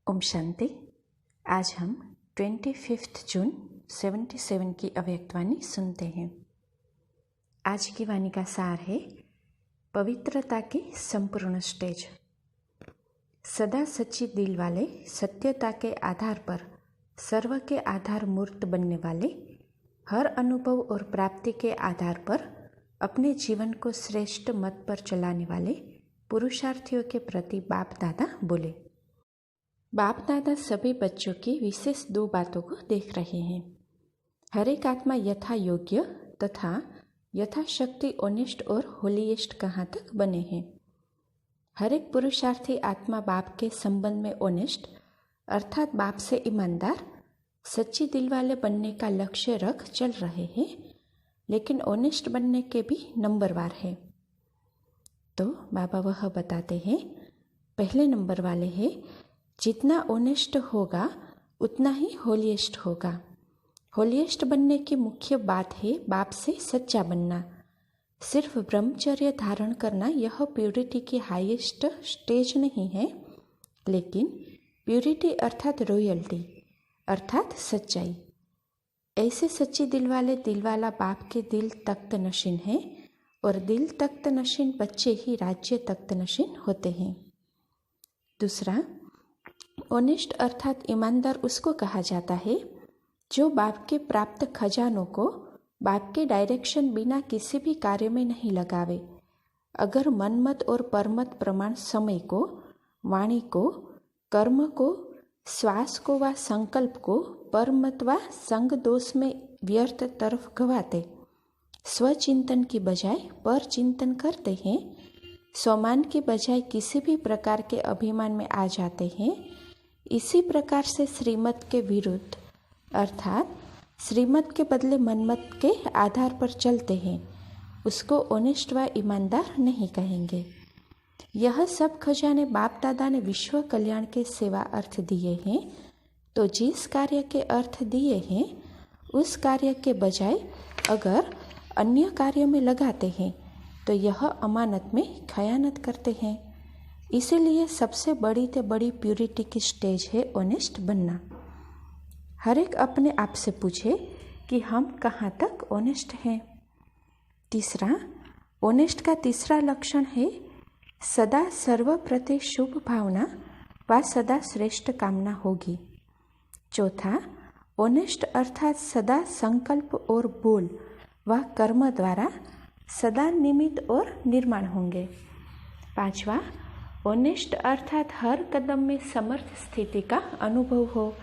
ओम शांति। आज हम 25 जून 77 की अव्यक्तवाणी सुनते हैं। आज की वाणी का सार है पवित्रता की संपूर्ण स्टेज। सदा सच्ची दिल वाले, सत्यता के आधार पर सर्व के आधार मूर्त बनने वाले, हर अनुभव और प्राप्ति के आधार पर अपने जीवन को श्रेष्ठ मत पर चलाने वाले पुरुषार्थियों के प्रति बाप दादा बोले। बाप दादा सभी बच्चों की विशेष दो बातों को देख रहे हैं। हर एक आत्मा यथा योग्य तथा यथाशक्ति ऑनेस्ट और होलीएस्ट कहाँ तक बने हैं। हर एक पुरुषार्थी आत्मा बाप के संबंध में ऑनेस्ट अर्थात बाप से ईमानदार, सच्ची दिल वाले बनने का लक्ष्य रख चल रहे हैं, लेकिन ऑनेस्ट बनने के भी नंबरवार है। तो बाबा वह बताते हैं, पहले नंबर वाले हैं जितना ऑनेस्ट होगा उतना ही होलीएस्ट होगा। होलीएस्ट बनने की मुख्य बात है बाप से सच्चा बनना। सिर्फ ब्रह्मचर्य धारण करना यह प्योरिटी की हाईएस्ट स्टेज नहीं है, लेकिन प्योरिटी अर्थात रॉयल्टी अर्थात सच्चाई। ऐसे सच्ची दिल वाले दिल वाला बाप के दिल तख्त नशीन है और दिल तख्त नशीन बच्चे ही राज्य तख्त नशीन होते हैं। दूसरा, ऑनेस्ट अर्थात ईमानदार उसको कहा जाता है जो बाप के प्राप्त खजानों को बाप के डायरेक्शन बिना किसी भी कार्य में नहीं लगावे। अगर मनमत और परमत प्रमाण समय को, वाणी को, कर्म को, श्वास को व संकल्प को परमत व संग दोष में व्यर्थ तरफ गवाते, स्वचिंतन की बजाय पर चिंतन करते हैं, स्वमान की बजाय किसी भी प्रकार के अभिमान में आ जाते हैं, इसी प्रकार से श्रीमत के विरुद्ध अर्थात श्रीमत के बदले मनमत के आधार पर चलते हैं, उसको ऑनेस्ट व ईमानदार नहीं कहेंगे। यह सब खजाने बाप दादा ने विश्व कल्याण के सेवा अर्थ दिए हैं, तो जिस कार्य के अर्थ दिए हैं उस कार्य के बजाय अगर अन्य कार्यों में लगाते हैं तो यह अमानत में खयानत करते हैं। इसीलिए सबसे बड़ी से बड़ी प्योरिटी की स्टेज है ऑनेस्ट बनना। हर एक अपने आप से पूछे कि हम कहाँ तक ऑनेस्ट हैं। तीसरा, ऑनेस्ट का तीसरा लक्षण है सदा सर्व प्रति शुभ भावना व सदा श्रेष्ठ कामना होगी। चौथा, ऑनेस्ट अर्थात सदा संकल्प और बोल व कर्म द्वारा सदा निमित्त और निर्माण होंगे। पांचवा, ऑनेस्ट अर्थात हर कदम में समर्थ स्थिति का अनुभव हो,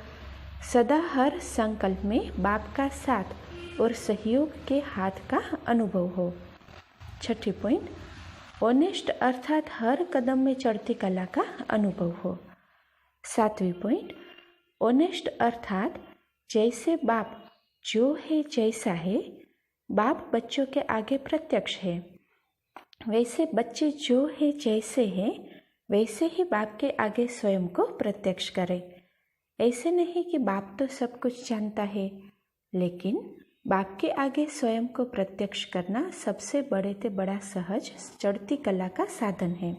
सदा हर संकल्प में बाप का साथ और सहयोग के हाथ का अनुभव हो। छठी पॉइंट, ऑनेस्ट अर्थात हर कदम में चढ़ती कला का अनुभव हो। सातवीं पॉइंट, ऑनेस्ट अर्थात जैसे बाप जो है जैसा है, बाप बच्चों के आगे प्रत्यक्ष है, वैसे बच्चे जो है जैसे हैं वैसे ही बाप के आगे स्वयं को प्रत्यक्ष करें। ऐसे नहीं कि बाप तो सब कुछ जानता है, लेकिन बाप के आगे स्वयं को प्रत्यक्ष करना सबसे बड़े से बड़ा सहज चढ़ती कला का साधन है।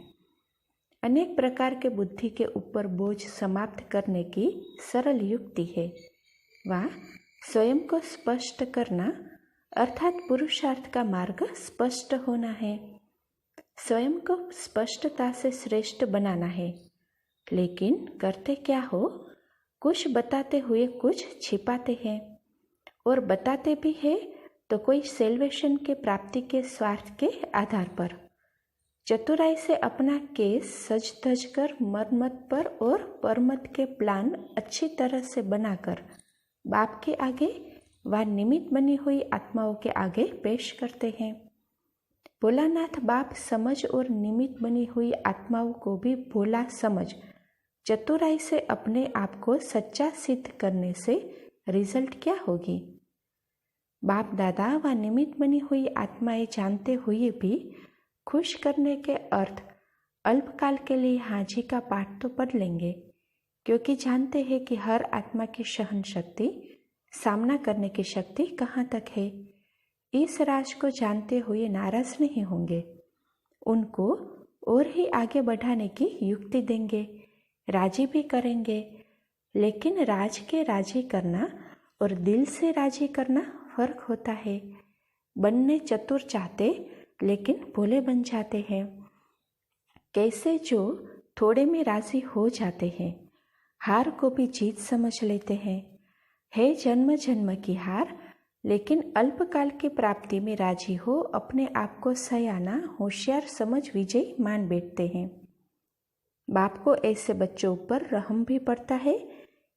अनेक प्रकार के बुद्धि के ऊपर बोझ समाप्त करने की सरल युक्ति है, वह स्वयं को स्पष्ट करना अर्थात पुरुषार्थ का मार्ग स्पष्ट होना है। स्वयं को स्पष्टता से श्रेष्ठ बनाना है, लेकिन करते क्या हो, कुछ बताते हुए कुछ छिपाते हैं, और बताते भी है तो कोई सेल्वेशन के प्राप्ति के स्वार्थ के आधार पर। चतुराई से अपना केस सज धज कर मरमत पर और परमत के प्लान अच्छी तरह से बनाकर बाप के आगे व निमित्त बनी हुई आत्माओं के आगे पेश करते हैं। भोलानाथ बाप समझ और निमित्त बनी हुई आत्माओं को भी भोला समझ चतुराई से अपने आप को सच्चा सिद्ध करने से रिजल्ट क्या होगी। बाप दादा व निमित्त बनी हुई आत्माएं जानते हुए भी खुश करने के अर्थ अल्पकाल के लिए हाजी का पाठ तो पढ़ लेंगे, क्योंकि जानते हैं कि हर आत्मा की सहन शक्ति, सामना करने की शक्ति कहाँ तक है। इस राज को जानते हुए नाराज नहीं होंगे, उनको और ही आगे बढ़ाने की युक्ति देंगे राजी भी करेंगे, लेकिन राज के राजी करना और दिल से राजी करना फर्क होता है। बनने चतुर चाहते लेकिन भोले बन जाते हैं। कैसे जो थोड़े में राजी हो जाते हैं, हार को भी जीत समझ लेते हैं। है जन्म जन्म की हार, लेकिन अल्पकाल की प्राप्ति में राजी हो अपने आप को सयाना होशियार समझ विजयी मान बैठते हैं। बाप को ऐसे बच्चों पर रहम भी पड़ता है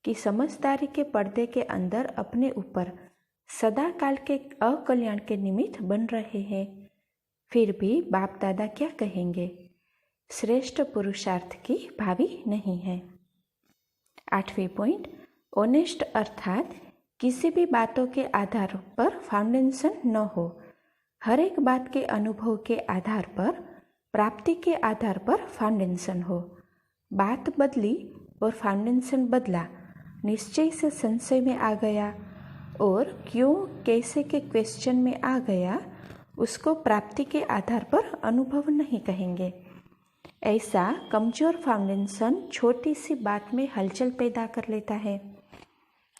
कि समझदारी के पर्दे के अंदर अपने ऊपर सदा काल के अकल्याण के निमित्त बन रहे हैं। फिर भी बाप दादा क्या कहेंगे, श्रेष्ठ पुरुषार्थ की भावी नहीं है। 8वें पॉइंट, ऑनेस्ट अर्थात किसी भी बातों के आधार पर फाउंडेशन न हो। हर एक बात के अनुभव के आधार पर, प्राप्ति के आधार पर फाउंडेशन हो। बात बदली और फाउंडेशन बदला, निश्चय से संशय में आ गया और क्यों कैसे के क्वेश्चन में आ गया, उसको प्राप्ति के आधार पर अनुभव नहीं कहेंगे। ऐसा कमजोर फाउंडेशन छोटी सी बात में हलचल पैदा कर लेता है।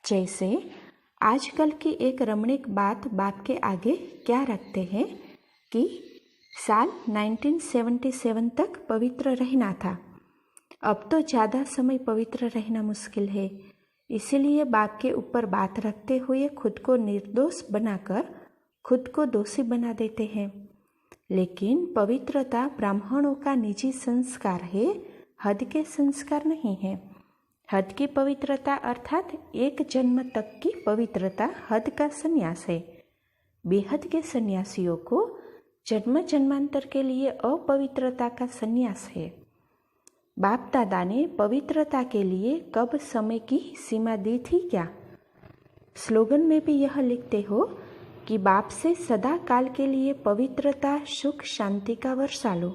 जैसे आजकल की एक रमणीक बाप के आगे क्या रखते हैं कि साल 1977 तक पवित्र रहना था। अब तो ज़्यादा समय पवित्र रहना मुश्किल है, इसीलिए बाप के ऊपर बात रखते हुए खुद को निर्दोष बनाकर खुद को दोषी बना देते हैं। लेकिन पवित्रता ब्राह्मणों का निजी संस्कार है, हद के संस्कार नहीं है। हद की पवित्रता अर्थात एक जन्म तक की पवित्रता हद का संन्यास है। बेहद के सन्यासियों को जन्म जन्मांतर के लिए अपवित्रता का संन्यास है। बाप दादा ने पवित्रता के लिए कब समय की सीमा दी थी क्या? स्लोगन में भी यह लिखते हो कि बाप से सदा काल के लिए पवित्रता सुख शांति का वर्षा लो।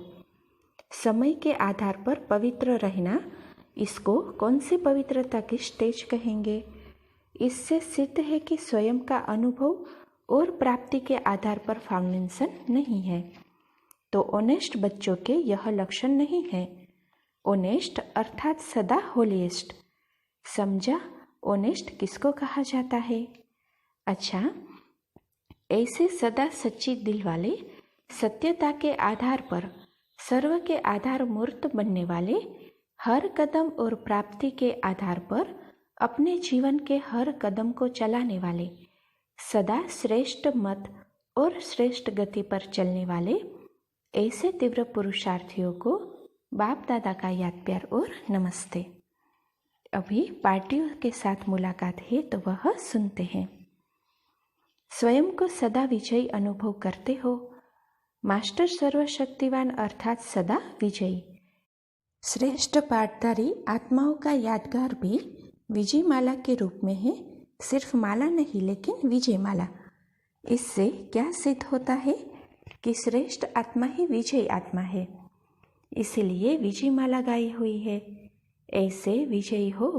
समय के आधार पर पवित्र रहना, इसको कौन सी पवित्रता की स्टेज कहेंगे? इससे सिद्ध है कि स्वयं का अनुभव और प्राप्ति के आधार पर फाउंडेशन नहीं है। तो ऑनेस्ट बच्चों के यह लक्षण नहीं है। ऑनेस्ट अर्थात सदा होलीएस्ट। समझा ऑनेस्ट किसको कहा जाता है? अच्छा, ऐसे सदा सच्ची दिल वाले, सत्यता के आधार पर सर्व के आधार मूर्त बनने वाले, हर कदम और प्राप्ति के आधार पर अपने जीवन के हर कदम को चलाने वाले, सदा श्रेष्ठ मत और श्रेष्ठ गति पर चलने वाले, ऐसे तीव्र पुरुषार्थियों को बाप दादा का याद प्यार और नमस्ते। अभी पार्टियों के साथ मुलाकात है तो वह सुनते हैं। स्वयं को सदा विजयी अनुभव करते हो। मास्टर सर्वशक्तिवान अर्थात सदा विजयी। श्रेष्ठ पाठधारी आत्माओं का यादगार भी विजय माला के रूप में है। सिर्फ माला नहीं लेकिन विजय माला। इससे क्या सिद्ध होता है कि श्रेष्ठ आत्मा ही विजयी आत्मा है, इसीलिए विजय माला गाई हुई है। ऐसे विजयी हो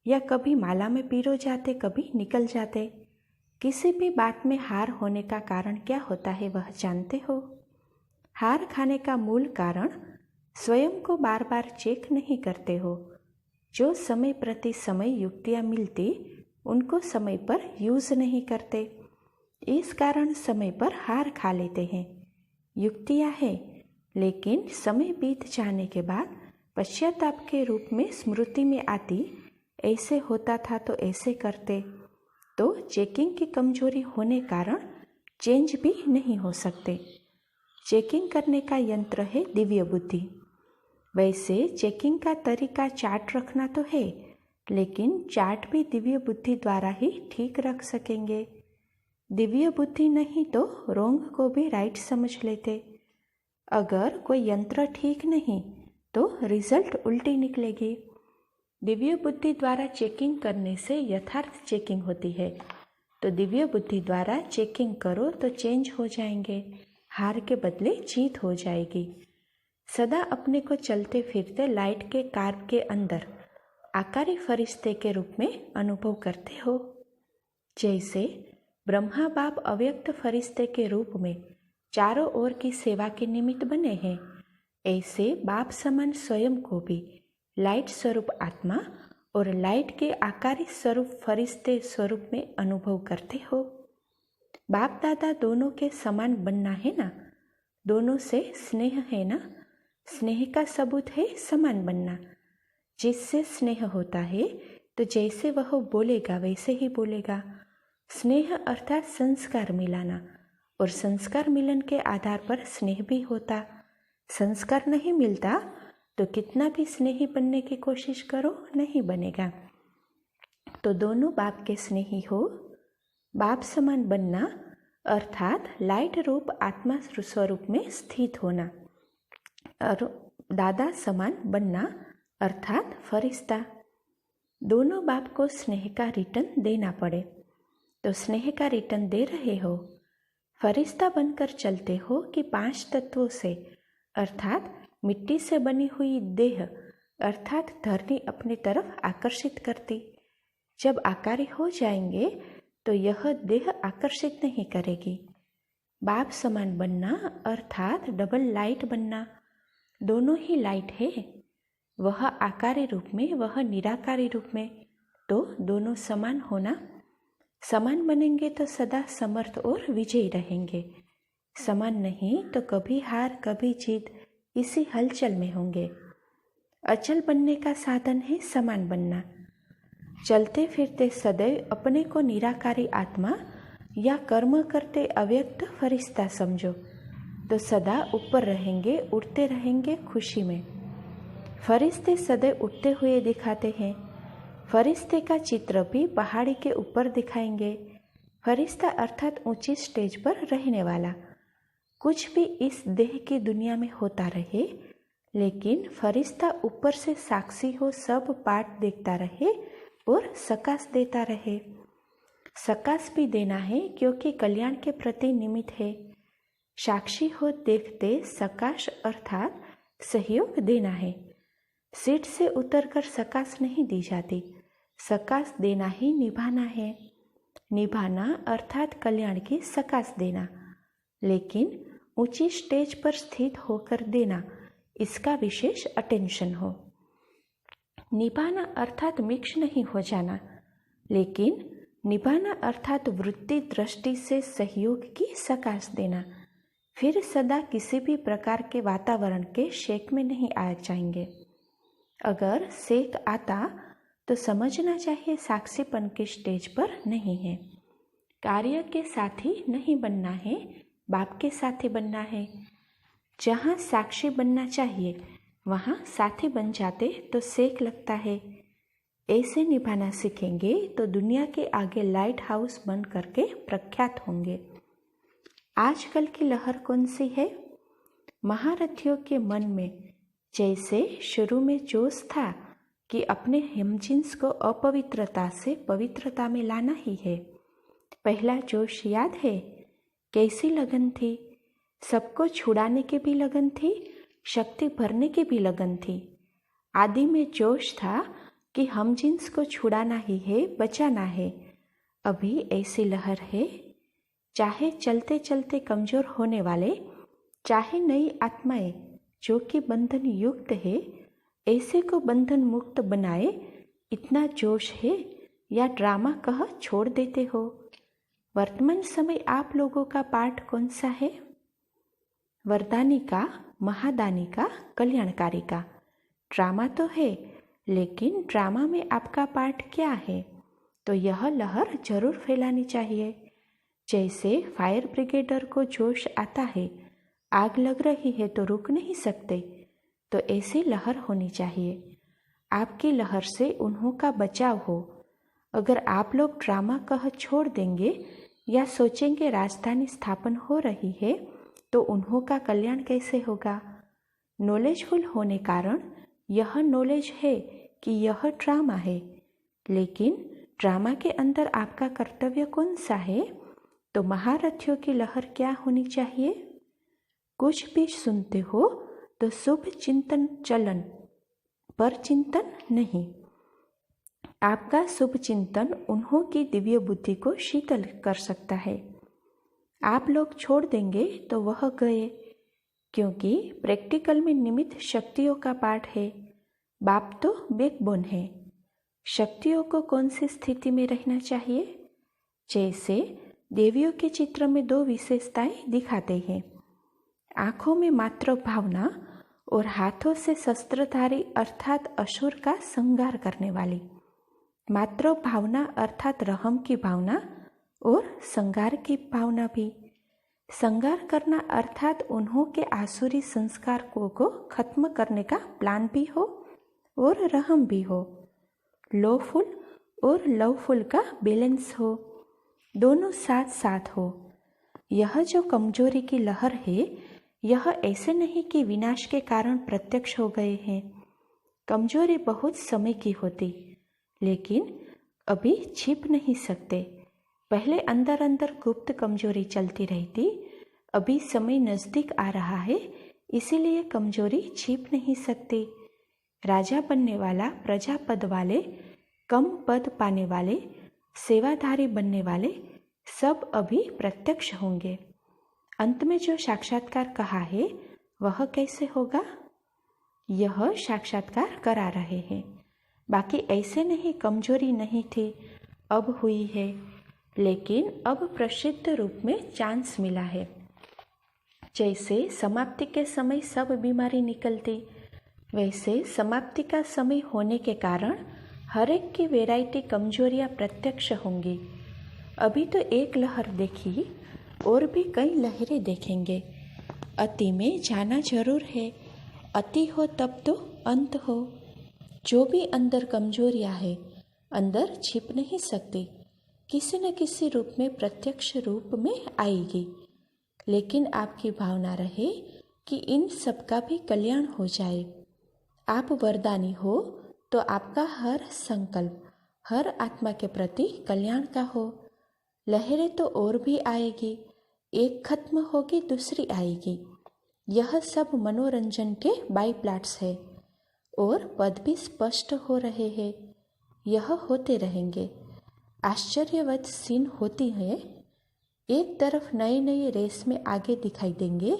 या कभी माला में पिरो जाते, कभी निकल जाते। किसी भी बात में हार होने का कारण क्या होता है वह जानते हो? हार खाने का मूल कारण स्वयं को बार बार चेक नहीं करते हो। जो समय प्रति समय युक्तियाँ मिलती उनको समय पर यूज नहीं करते, इस कारण समय पर हार खा लेते हैं। युक्तियाँ हैं लेकिन समय बीत जाने के बाद पश्चाताप के रूप में स्मृति में आती, ऐसे होता था तो ऐसे करते। तो चेकिंग की कमजोरी होने कारण चेंज भी नहीं हो सकते। चेकिंग करने का यंत्र है दिव्य बुद्धि। वैसे चेकिंग का तरीका चार्ट रखना तो है, लेकिन चार्ट भी दिव्य बुद्धि द्वारा ही ठीक रख सकेंगे। दिव्य बुद्धि नहीं तो रोंग को भी राइट समझ लेते। अगर कोई यंत्र ठीक नहीं तो रिजल्ट उल्टी निकलेगी। दिव्य बुद्धि द्वारा चेकिंग करने से यथार्थ चेकिंग होती है, तो दिव्य बुद्धि द्वारा चेकिंग करो तो चेंज हो जाएंगे, हार के बदले जीत हो जाएगी। सदा अपने को चलते फिरते लाइट के कार्ब के अंदर आकारी फरिश्ते के रूप में अनुभव करते हो। जैसे ब्रह्मा बाप अव्यक्त फरिश्ते के रूप में चारों ओर की सेवा के निमित्त बने हैं, ऐसे बाप समान स्वयं को भी लाइट स्वरूप आत्मा और लाइट के आकारी स्वरूप फरिश्ते स्वरूप में अनुभव करते हो। बाप दादा दोनों के समान बनना है ना, दोनों से स्नेह है ना, स्नेह का सबूत है समान बनना। जिससे स्नेह होता है तो जैसे वह बोलेगा वैसे ही बोलेगा। स्नेह अर्थात संस्कार मिलाना, और संस्कार मिलन के आधार पर स्नेह भी होता। संस्कार नहीं मिलता तो कितना भी स्नेही बनने की कोशिश करो नहीं बनेगा। तो दोनों बाप के स्नेही हो। बाप समान बनना अर्थात लाइट रूप आत्मा स्वरूप में स्थित होना, और दादा समान बनना अर्थात फरिश्ता। दोनों बाप को स्नेह का रिटर्न देना पड़े, तो स्नेह का रिटर्न दे रहे हो। फरिश्ता बनकर चलते हो कि 5 तत्वों से अर्थात मिट्टी से बनी हुई देह अर्थात धरनी अपनी तरफ आकर्षित करती। जब आकारी हो जाएंगे तो यह देह आकर्षित नहीं करेगी। बाप समान बनना अर्थात डबल लाइट बनना। दोनों ही लाइट है, वह आकारी रूप में, वह निराकारी रूप में, तो दोनों समान होना। समान बनेंगे तो सदा समर्थ और विजयी रहेंगे। समान नहीं तो कभी हार कभी जीत इसी हलचल में होंगे। अचल बनने का साधन है समान बनना। चलते फिरते सदैव अपने को निराकारी आत्मा या कर्म करते अव्यक्त फरिश्ता समझो, तो सदा ऊपर रहेंगे, उड़ते रहेंगे खुशी में। फरिश्ते सदैव उड़ते हुए दिखाते हैं। फरिश्ते का चित्र भी पहाड़ी के ऊपर दिखाएंगे। फरिश्ता अर्थात ऊंची स्टेज पर रहने वाला। कुछ भी इस देह की दुनिया में होता रहे, लेकिन फरिश्ता ऊपर से साक्षी हो, सब पाठ देखता रहे और सकाश देता रहे। सकाश भी देना है क्योंकि कल्याण के प्रति निमित्त है। साक्षी हो देखते सकाश अर्थात सहयोग देना है। सीट से उतरकर सकाश नहीं दी जाती, सकाश देना ही निभाना है। निभाना अर्थात कल्याण की सकाश देना, लेकिन ऊंची स्टेज पर स्थित होकर देना, इसका विशेष अटेंशन हो। निभाना अर्थात मिक्स नहीं हो जाना, लेकिन निभाना अर्थात वृत्ति दृष्टि से सहयोग की सकाश देना। फिर सदा किसी भी प्रकार के वातावरण के शेक में नहीं आ जाएंगे। अगर शेक आता तो समझना चाहिए साक्षीपन के स्टेज पर नहीं है। कार्य के साथी नहीं बनना है, बाप के साथी बनना है। जहाँ साक्षी बनना चाहिए वहाँ साथी बन जाते तो सेक लगता है। ऐसे निभाना सीखेंगे तो दुनिया के आगे लाइट हाउस बन करके प्रख्यात होंगे। आजकल की लहर कौन सी है? महारथियों के मन में जैसे शुरू में जोश था कि अपने हमजिन्स को अपवित्रता से पवित्रता में लाना ही है। पहला जोश याद है? कैसी लगन थी! सबको छुड़ाने की भी लगन थी, शक्ति भरने की भी लगन थी। आदि में जोश था कि हम जिन्स को छुड़ाना ही है, बचाना है। अभी ऐसी लहर है, चाहे चलते चलते कमजोर होने वाले, चाहे नई आत्माएं जो कि बंधन युक्त है, ऐसे को बंधन मुक्त बनाए, इतना जोश है या ड्रामा कह छोड़ देते हो? वर्तमान समय आप लोगों का पाठ कौन सा है? वरदानी का, महादानी का, कल्याणकारी का। ड्रामा तो है, लेकिन ड्रामा में आपका पार्ट क्या है? तो यह लहर जरूर फैलानी चाहिए। जैसे फायर ब्रिगेडर को जोश आता है, आग लग रही है तो रुक नहीं सकते, तो ऐसी लहर होनी चाहिए। आपकी लहर से उन्हों का बचाव हो। अगर आप लोग ड्रामा कह छोड़ देंगे या सोचेंगे राजधानी स्थापन हो रही है, तो उन्हों का कल्याण कैसे होगा? नॉलेजफुल होने कारण यह नॉलेज है कि यह ड्रामा है, लेकिन ड्रामा के अंदर आपका कर्तव्य कौन सा है? तो महारथियों की लहर क्या होनी चाहिए? कुछ भी सुनते हो तो शुभ चिंतन चलन, पर चिंतन नहीं। आपका शुभ चिंतन उन्हों की दिव्य बुद्धि को शीतल कर सकता है। आप लोग छोड़ देंगे तो वह गए, क्योंकि प्रैक्टिकल में निमित्त शक्तियों का पाठ है। बाप तो बैकबोन है। शक्तियों को कौन सी स्थिति में रहना चाहिए? जैसे देवियों के चित्र में दो विशेषताएं दिखाते हैं, आंखों में मात्र भावना और हाथों से शस्त्रधारी अर्थात असुर का संहार करने वाली। मात्र भावना अर्थात रहम की भावना और संहार की भावना भी। संहार करना अर्थात उन्हों के आसुरी संस्कारों को खत्म करने का प्लान भी हो और रहम भी हो। लोफुल और लवफुल का बैलेंस हो, दोनों साथ साथ हो। यह जो कमजोरी की लहर है, यह ऐसे नहीं कि विनाश के कारण प्रत्यक्ष हो गए हैं। कमजोरी बहुत समय की होती, लेकिन अभी छिप नहीं सकते। पहले अंदर अंदर गुप्त कमजोरी चलती रहती, अभी समय नजदीक आ रहा है, इसीलिए कमजोरी छिप नहीं सकती। राजा बनने वाला, प्रजा पद वाले, कम पद पाने वाले, सेवाधारी बनने वाले सब अभी प्रत्यक्ष होंगे। अंत में जो साक्षात्कार कहा है वह कैसे होगा? यह साक्षात्कार करा रहे हैं। बाकी ऐसे नहीं कमजोरी नहीं थी, अब हुई है, लेकिन अब प्रसिद्ध रूप में चांस मिला है। जैसे समाप्ति के समय सब बीमारी निकलती, वैसे समाप्ति का समय होने के कारण हर एक की वैरायटी कमजोरियां प्रत्यक्ष होंगी। अभी तो एक लहर देखी, और भी कई लहरें देखेंगे। अति में जाना जरूर है, अति हो तब तो अंत हो। जो भी अंदर कमजोरियां है, अंदर छिप नहीं सकती, किसी न किसी रूप में प्रत्यक्ष रूप में आएगी। लेकिन आपकी भावना रहे कि इन सब का भी कल्याण हो जाए। आप वरदानी हो तो आपका हर संकल्प हर आत्मा के प्रति कल्याण का हो। लहरें तो और भी आएगी, एक खत्म होगी दूसरी आएगी। यह सब मनोरंजन के बाई प्लॉट्स है और पद भी स्पष्ट हो रहे हैं। यह होते रहेंगे। आश्चर्यवत सीन होती है। एक तरफ नए नए रेस में आगे दिखाई देंगे,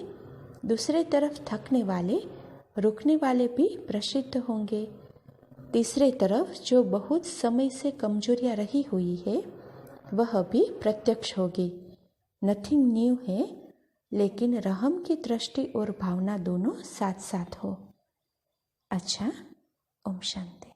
दूसरे तरफ थकने वाले रुकने वाले भी प्रसिद्ध होंगे। तीसरे तरफ जो बहुत समय से कमजोरियां रही हुई है वह भी प्रत्यक्ष होगी। नथिंग न्यू है, लेकिन रहम की दृष्टि और भावना दोनों साथ साथ हो। अच्छा, ओम शांति।